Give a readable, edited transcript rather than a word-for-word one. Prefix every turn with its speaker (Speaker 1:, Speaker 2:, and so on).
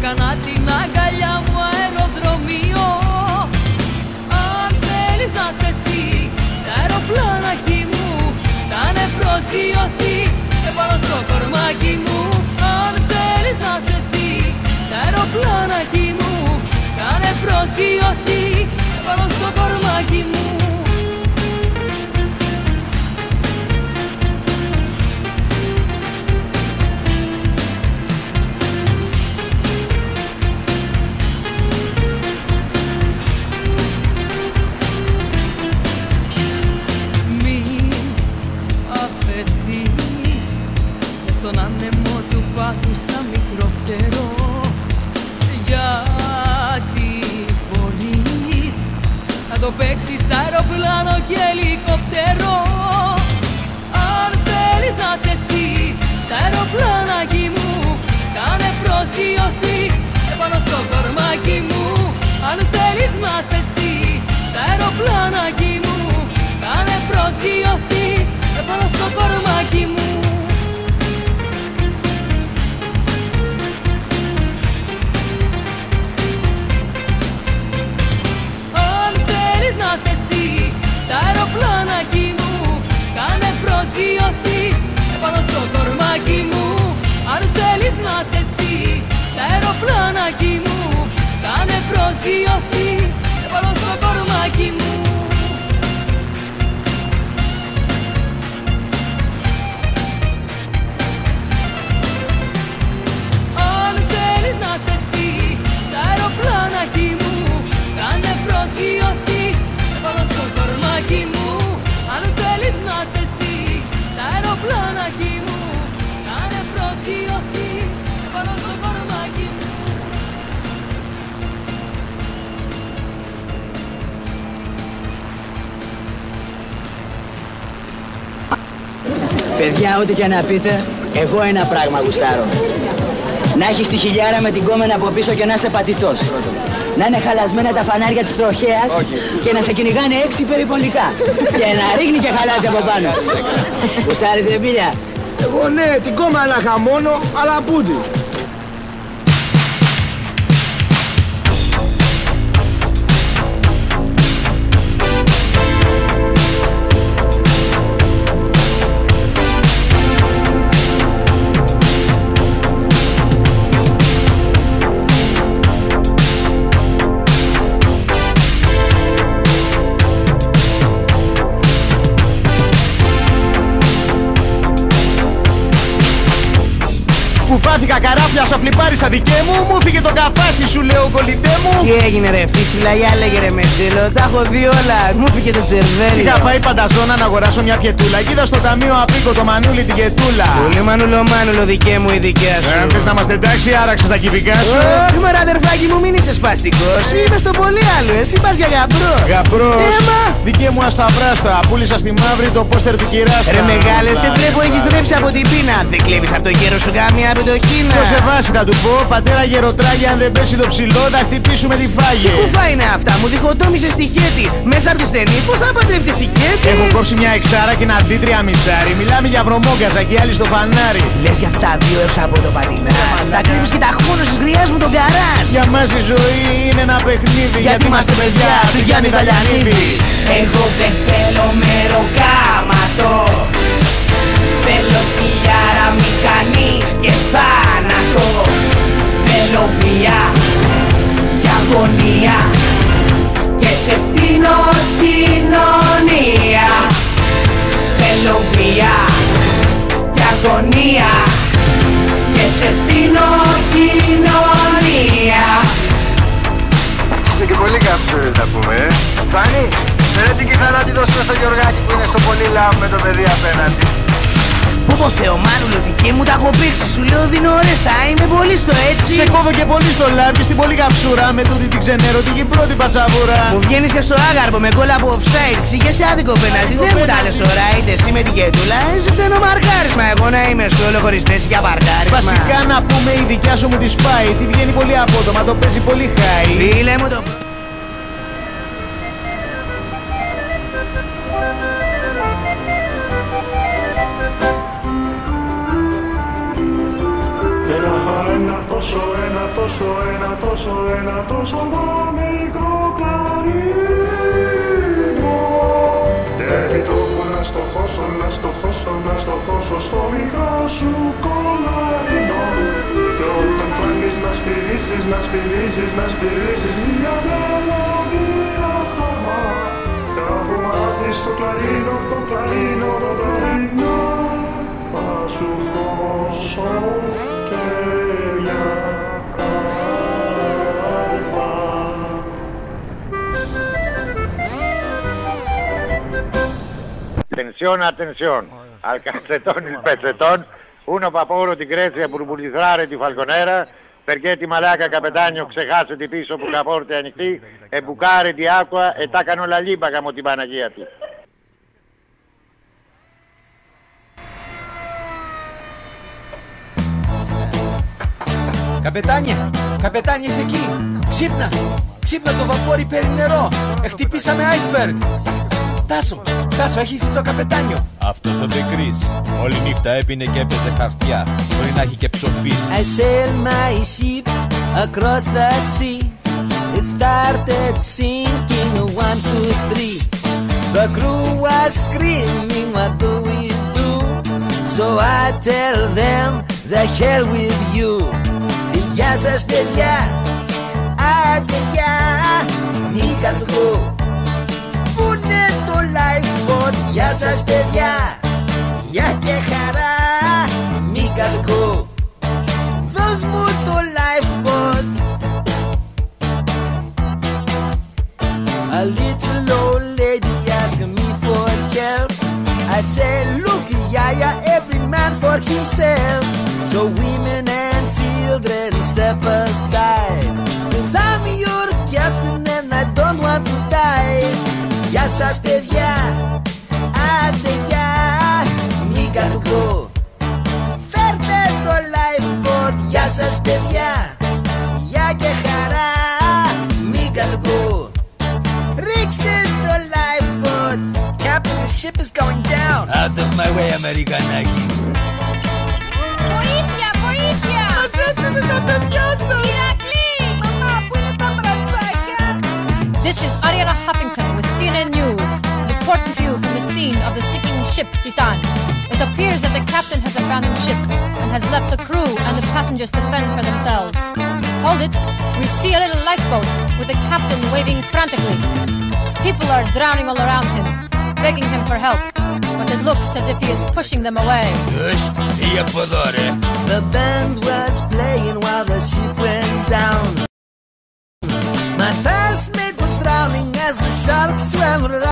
Speaker 1: έκανα την αγκαλιά μου αεροδρομίο. Αν θέλεις να είσαι εσύ, τα αεροπλάνακι μου κάνε προσγείωση επάνω στο κορμάκι μου. Αν θέλεις να είσαι εσύ, τα αεροπλάνακι μου κάνε προσγείωση επάνω στο κορμάκι μου. Στον άνεμο του πάθους σαν μικρό φτερό, γιατί μπορείς να το παίξεις αεροπλάνο και ελικόπτερο. Αν θέλεις να είσαι εσύ, τα αεροπλάνακι μου κάνε προσγείωση επάνω στο κορμάκι μου. Αν θέλεις να είσαι εσύ, τα αεροπλάνακι μου κάνε προσγείωση επάνω στο κορμάκι μου. Τα αεροπλάνακι μου κάνε προσγείωση επάνω στο κορμάκι μου. Αν θέλεις να είσαι εσύ, τα αεροπλάνακι μου κάνε προσγείωση επάνω στο κορμάκι μου. Αν θέλεις να είσαι εσύ, τα αεροπλάνακι μου κάνε προσγείωση επάνω στο κορμάκι μου. Αν θέλεις να είσαι εσύ, τα αεροπλάνακι μου κάνε προσγείωση επάνω στο κορμάκι μου.
Speaker 2: Παιδιά, ό,τι και να πείτε, εγώ ένα πράγμα γουστάρω. Να έχεις τη χιλιάρα με την κόμενα από πίσω και να είσαι πατητός. Να είναι χαλασμένα τα φανάρια της τροχέας και να σε κυνηγάνε 6 περιπολικά. Και να ρίχνει και χαλάζει από πάνω. Γουστάρεις ρε πίλια?
Speaker 3: Εγώ ναι, την κόμμα είχα μόνο, αλλά πούντι. Κουφάθηκα καράφλια, σα φλιπάρισα δικέ μου. Μου φύγε το καφάσι, σου λέω κολλητέ μου.
Speaker 4: Τι έγινε ρε φίτσουλα, για λέγε ρε μετζέλο. Τα έχω δει όλα, μου φύγε το τσερβέλιο.
Speaker 3: Είχα πάει πανταζώνα να αγοράσω μια πιετούλα. Κι είδα στο ταμείο απίκο το μανούλι την κετούλα.
Speaker 4: Πολύ μανούλο δικέ μου η δικιά σου.
Speaker 3: Θες να είμαστε εντάξει, άραξες τα κυβικά σου.
Speaker 4: Μωρά αδερφάκι μου, μην είσαι σπαστικός. Είμαι στο πολύ άλλο, εσύ πας για γαμπρό.
Speaker 3: Γαμπρός, δικέ μου ασταυράστα. Πούλησα στη μαύρη το πόστερ του κυράστα.
Speaker 4: Ρε μεγάλε, σε βλέπω έχεις ρέψει από την πείνα. Δεν κλέβεις από το γέρο σου καμία πεντοκίνα.
Speaker 3: Το σε βάση θα του πω, πατέρα γεροτράγια. Αν δεν πέσει το ψηλό, θα χτυπήσουμε τη φάγε.
Speaker 4: Τι κουφά είναι αυτά, μου διχοτόμησε στη χέτη. Μέσα από τη στενή, πώς θα παντρεύτης τη χέτη.
Speaker 3: Έχω κόψει μια εξάρα και ένα αντίτρια μισάρι. Μιλάμε για βρωμόγκαζα και άλλοι στο φανάρι.
Speaker 4: Λες για αυτά δύο έξω από το πατινάς. Τα κρύβεις και τα χώνος της γριάς μου τον καράζ.
Speaker 3: Για μας η ζωή είναι ένα παιχνίδι. Γιατί είμαστε παιδιά του Γιάννη Δαλιανίδη.
Speaker 4: Εγώ δεν θέλω μεροκάματο. Θέλω χιλιάρα μηχανή και θάνατο. Θέλω βία και αγωνία και σε φτύνω κοινωνία. Θέλω βία και αγωνία και σε φτύνω κοινωνία.
Speaker 5: Είσαι και πολύ καψούρης να πούμε, Φτάνει, φέρε την κιθάρα τη δώσουμε στο Γιωργάκη που είναι στο πολύ λαό με το παιδί απέναντι.
Speaker 4: Πω πω Θεομάνουλο δικέ μου τα έχω πήξει. Σου λέω δίνω ώρες, θα είμαι πολύ στο έτσι.
Speaker 3: Σε κόβω και πολύ στο λάβι στην πολύ καψούρα. Με τούτη την ξενέρω την πρώτη πατσαβούρα.
Speaker 4: Μου βγαίνεις και στο άγαρπο με κόλλα από offside. Ξηγέσαι άδικο πέναλτι, δεν μου τα λες alright. Εσύ με την κετούλα, είσαι στενό μαρκάρισμα. Εγώ να είμαι σόλο χωρίς θέση για παρκάρισμα.
Speaker 3: Βασικά να πούμε η δικιά σου μου τη σπάει. Τη βγαίνει πολύ απότομα, το παίζει πολύ high.
Speaker 4: Φίλε μου το...
Speaker 6: Ένα τόσο δώσω ένα τόσο μικρό κλαρίνο. Και επιτόπου να στοχώσω, να στοχώσω, να στοχώσω στο μικρό σου κολαρίνο. Και όταν κλανείς να σφυρίζεις, να σφυρίζεις, να σφυρίζεις μια μελωδία χαμά. Και αφού μάθεις το κλαρίνο, το κλαρίνο, το κλαρίνο, θα σου δώσω κεριά.
Speaker 5: Atención, atención. Al calzetón il pezzetón. Uno paporo di Grecia per pullizzare di Falconera, perché ti malaca capitano ξεχάσε τη πίσω που καπόρτε ανοιχτή, μπουκάρε di acqua e τάκανο la libaca μου την Παναγία τη.
Speaker 7: Καπετάνιε είσαι εκεί! Ξύπνα! Ξύπνα, το βαπόρι παίρνει νερό! Χτυπήσαμε iceberg! Τάσο, έχεις δει το καπετάνιο! Αυτός ο Ντεκρίς όλη νύχτα έπινε και έπαιζε χαρτιά. Μπορεί να έχει και ψοφήσει.
Speaker 4: I sail my ship across the sea. It started sinking, 1, 2, 3. The crew was screaming, what do we do? So I tell them, the hell with you. Γεια σας παιδιά, άντε γεια, μη κατοικώ. Πούνε το lifeboat, γεια σας παιδιά, γεια και χαρά, μη κατοικώ. Δώσ' μου το lifeboat. A little old lady asked me for help. I said, look, yaya, every man for himself. So women and children step aside, 'cause I'm your captain and I don't want to die. Γεια σας παιδιά, άντε γεια, μη κατοικώ. Φέρτε το lifeboat, γεια σας παιδιά, γεια και χαρά, μη κατοικώ. Ρίξτε το lifeboat, Captain, the ship is going down.
Speaker 7: Out of my way, Αμερικανάκι.
Speaker 8: Βοήθεια, βοήθεια!
Speaker 4: Μαζέψτε τα παιδιά σας!
Speaker 8: Ηρακλή!
Speaker 4: Μαμά, πού είναι τα μπρατσάκια?
Speaker 8: This is Ariella Huffington with CNN News, reporting to you from the scene of the sinking ship Titan. It appears that the captain has abandoned ship and has left the crew and the passengers to fend for themselves. Hold it, we see a little lifeboat with the captain waving frantically. People are drowning all around him, begging him for help, but it looks as if he is pushing them away.
Speaker 4: The band was playing while the ship went down. My first mate was drowning as the sharks swam around.